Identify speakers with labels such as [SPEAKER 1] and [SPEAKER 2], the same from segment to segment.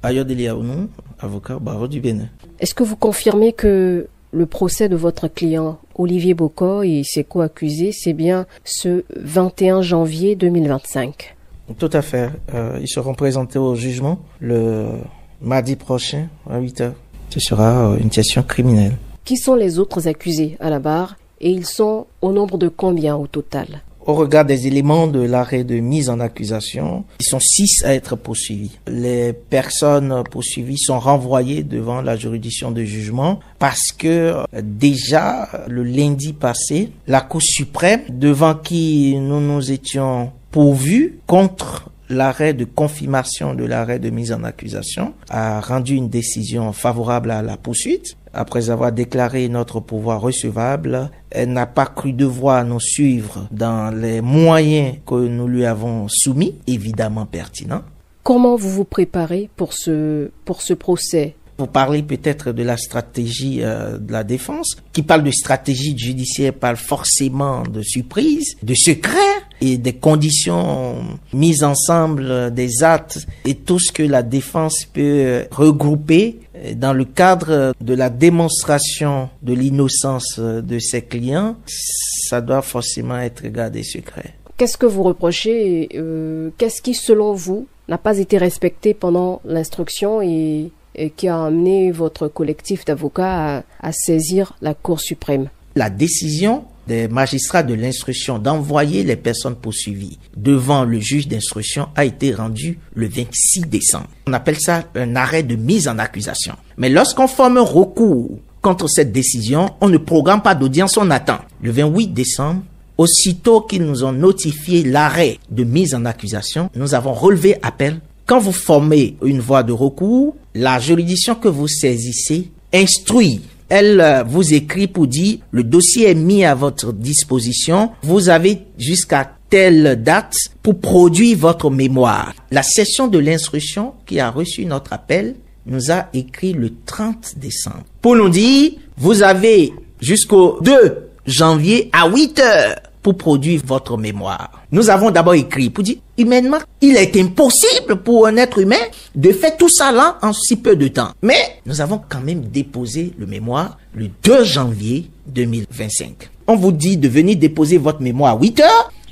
[SPEAKER 1] Ayodele Aounou, avocat barreau du Bénin.
[SPEAKER 2] Est-ce que vous confirmez que le procès de votre client Olivier Boko et ses co-accusés, c'est bien ce 21 janvier 2025?
[SPEAKER 1] Tout à fait. Ils seront présentés au jugement le mardi prochain à 8h. Ce sera une session criminelle.
[SPEAKER 2] Qui sont les autres accusés à la barre et ils sont au nombre de combien au total?
[SPEAKER 1] Au regard des éléments de l'arrêt de mise en accusation, ils sont 6 à être poursuivis. Les personnes poursuivies sont renvoyées devant la juridiction de jugement parce que déjà le lundi passé, la Cour suprême, devant qui nous nous étions pourvus contre l'arrêt de confirmation de l'arrêt de mise en accusation, a rendu une décision favorable à la poursuite. Après avoir déclaré notre pouvoir recevable, elle n'a pas cru devoir nous suivre dans les moyens que nous lui avons soumis, évidemment pertinents.
[SPEAKER 2] Comment vous vous préparez pour ce procès?
[SPEAKER 1] Vous parlez peut-être de la stratégie de la défense. Qui parle de stratégie judiciaire parle forcément de surprise, de secret et des conditions mises ensemble des actes et tout ce que la défense peut regrouper dans le cadre de la démonstration de l'innocence de ses clients. Ça doit forcément être gardé secret.
[SPEAKER 2] Qu'est-ce que vous reprochez? Qu'est-ce qui, selon vous, n'a pas été respecté pendant l'instruction et qui a amené votre collectif d'avocats à saisir la Cour suprême? La
[SPEAKER 1] décision des magistrats de l'instruction d'envoyer les personnes poursuivies devant le juge d'instruction a été rendue le 26 décembre. On appelle ça un arrêt de mise en accusation. Mais lorsqu'on forme un recours contre cette décision, on ne programme pas d'audience, on attend. Le 28 décembre, aussitôt qu'ils nous ont notifié l'arrêt de mise en accusation, nous avons relevé appel. Quand vous formez une voie de recours, la juridiction que vous saisissez instruit. Elle vous écrit pour dire le dossier est mis à votre disposition. Vous avez jusqu'à telle date pour produire votre mémoire. La session de l'instruction qui a reçu notre appel nous a écrit le 30 décembre pour nous dire vous avez jusqu'au 2 janvier à 8h pour produire votre mémoire. Nous avons d'abord écrit pour dire, humainement, il est impossible pour un être humain de faire tout ça là en si peu de temps. Mais nous avons quand même déposé le mémoire le 2 janvier 2025. On vous dit de venir déposer votre mémoire à 8h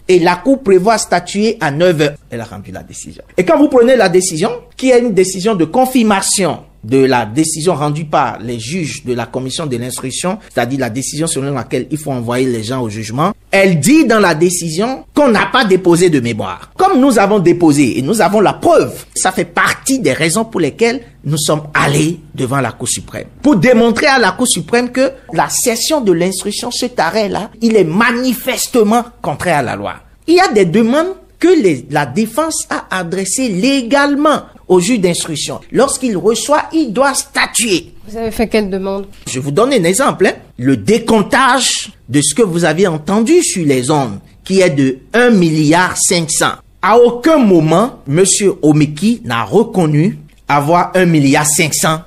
[SPEAKER 1] et la Cour prévoit statuer à 9h. Elle a rendu la décision. Et quand vous prenez la décision, qui est une décision de confirmation de la décision rendue par les juges de la commission de l'instruction, c'est-à-dire la décision selon laquelle il faut envoyer les gens au jugement, elle dit dans la décision qu'on n'a pas déposé de mémoire. Comme nous avons déposé et nous avons la preuve, ça fait partie des raisons pour lesquelles nous sommes allés devant la Cour suprême. Pour démontrer à la Cour suprême que la session de l'instruction, cet arrêt-là, il est manifestement contraire à la loi. Il y a des demandes que la défense a adressées légalement au juge d'instruction. Lorsqu'il reçoit, il doit statuer.
[SPEAKER 2] Vous avez fait quelle demande?
[SPEAKER 1] Je vous donne un exemple. Le décomptage de ce que vous avez entendu sur les ondes, qui est de 1,5 milliard. À aucun moment, M. Omeki n'a reconnu avoir 1,5 milliard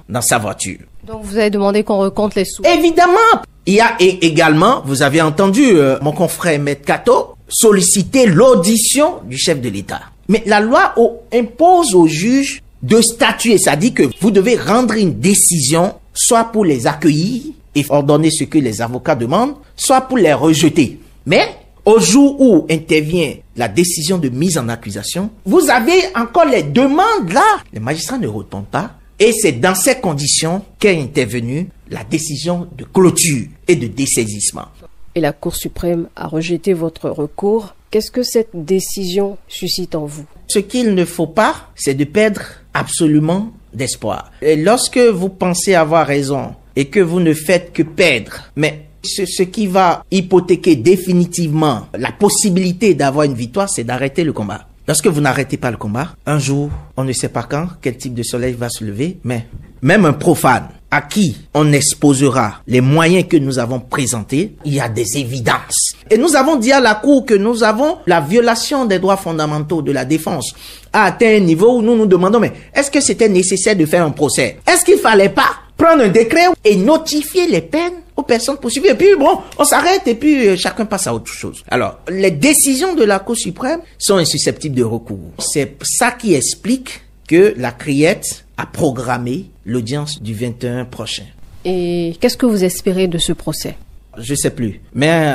[SPEAKER 1] dans sa voiture.
[SPEAKER 2] Donc vous avez demandé qu'on recompte les sous?
[SPEAKER 1] Évidemment. Il y a également, vous avez entendu mon confrère Maître Kato solliciter l'audition du chef de l'État. Mais la loi impose au juge de statuer. Ça dit que vous devez rendre une décision, soit pour les accueillir et ordonner ce que les avocats demandent, soit pour les rejeter. Mais au jour où intervient la décision de mise en accusation, vous avez encore les demandes là. Les magistrats ne répondent pas. Et c'est dans ces conditions qu'est intervenue la décision de clôture et de dessaisissement.
[SPEAKER 2] Et la Cour suprême a rejeté votre recours. Qu'est-ce que cette décision suscite en vous?
[SPEAKER 1] Ce qu'il ne faut pas, c'est de perdre absolument d'espoir. Et lorsque vous pensez avoir raison et que vous ne faites que perdre, mais ce qui va hypothéquer définitivement la possibilité d'avoir une victoire, c'est d'arrêter le combat. Lorsque vous n'arrêtez pas le combat, un jour, on ne sait pas quand, quel type de soleil va se lever, mais même un profane à qui on exposera les moyens que nous avons présentés, il y a des évidences. Et nous avons dit à la Cour que nous avons la violation des droits fondamentaux de la défense a atteint un niveau où nous nous demandons, mais est-ce que c'était nécessaire de faire un procès? Est-ce qu'il fallait pas prendre un décret et notifier les peines aux personnes poursuivies? Et puis bon, on s'arrête et puis chacun passe à autre chose. Alors, les décisions de la Cour suprême sont insusceptibles de recours. C'est ça qui explique que la criette à programmer l'audience du 21 prochain.
[SPEAKER 2] Et qu'est-ce que vous espérez de ce procès?
[SPEAKER 1] Je sais plus. Mais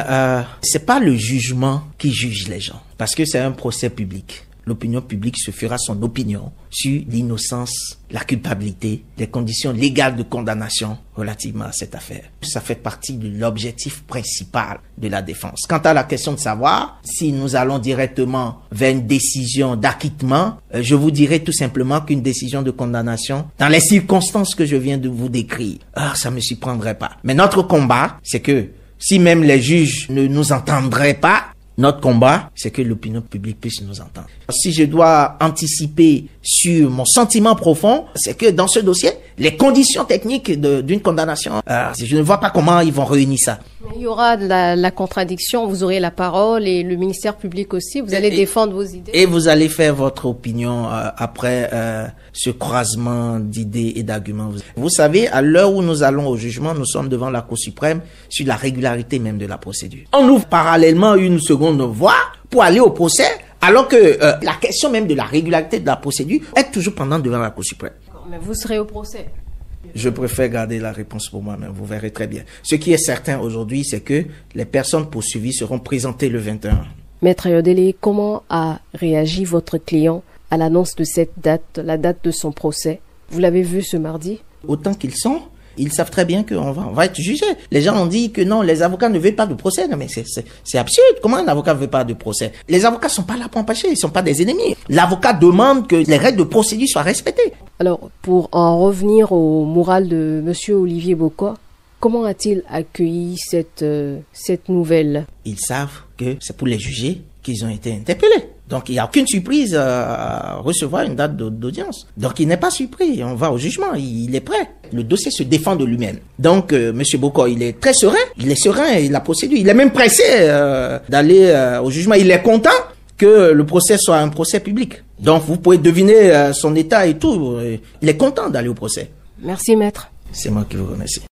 [SPEAKER 1] c'est pas le jugement qui juge les gens, parce que c'est un procès public. L'opinion publique se fera son opinion sur l'innocence, la culpabilité, les conditions légales de condamnation relativement à cette affaire. Ça fait partie de l'objectif principal de la défense. Quant à la question de savoir si nous allons directement vers une décision d'acquittement, je vous dirais tout simplement qu'une décision de condamnation, dans les circonstances que je viens de vous décrire, ça me surprendrait pas. Mais notre combat, c'est que si même les juges ne nous entendraient pas, notre combat, c'est que l'opinion publique puisse nous entendre. Si je dois anticiper sur mon sentiment profond, c'est que dans ce dossier, les conditions techniques d'une condamnation, je ne vois pas comment ils vont réunir ça.
[SPEAKER 2] Il y aura de la contradiction, vous aurez la parole et le ministère public aussi, vous allez défendre vos idées.
[SPEAKER 1] Et vous allez faire votre opinion après ce croisement d'idées et d'arguments. Vous savez, à l'heure où nous allons au jugement, nous sommes devant la Cour suprême sur la régularité même de la procédure. On ouvre parallèlement une seconde voie pour aller au procès, alors que la question même de la régularité de la procédure est toujours pendante devant la Cour suprême.
[SPEAKER 2] Mais vous serez au procès.
[SPEAKER 1] Je préfère garder la réponse pour moi-même, vous verrez très bien. Ce qui est certain aujourd'hui, c'est que les personnes poursuivies seront présentées le 21.
[SPEAKER 2] Maître Ayodele, comment a réagi votre client à l'annonce de cette date, la date de son procès? Vous l'avez vu ce mardi?
[SPEAKER 1] Autant qu'ils sont, ils savent très bien qu'on va être jugé. Les gens ont dit que non, les avocats ne veulent pas de procès. Non, mais c'est absurde. Comment un avocat ne veut pas de procès? Les avocats sont pas là pour empêcher, ils sont pas des ennemis. L'avocat demande que les règles de procédure soient respectées.
[SPEAKER 2] Alors, pour en revenir au moral de monsieur Olivier Bokoh, comment a-t-il accueilli cette nouvelle?
[SPEAKER 1] Ils savent que c'est pour les juger qu'ils ont été interpellés. Donc, il n'y a aucune surprise à recevoir une date d'audience. Donc, il n'est pas surpris. On va au jugement. Il est prêt. Le dossier se défend de lui-même. Donc, monsieur Bokoh, il est très serein. Il est serein. Il a procédé. Il est même pressé d'aller au jugement. Il est content que le procès soit un procès public. Donc, vous pouvez deviner son état et tout. Il est content d'aller au procès.
[SPEAKER 2] Merci, maître.
[SPEAKER 1] C'est moi qui vous remercie.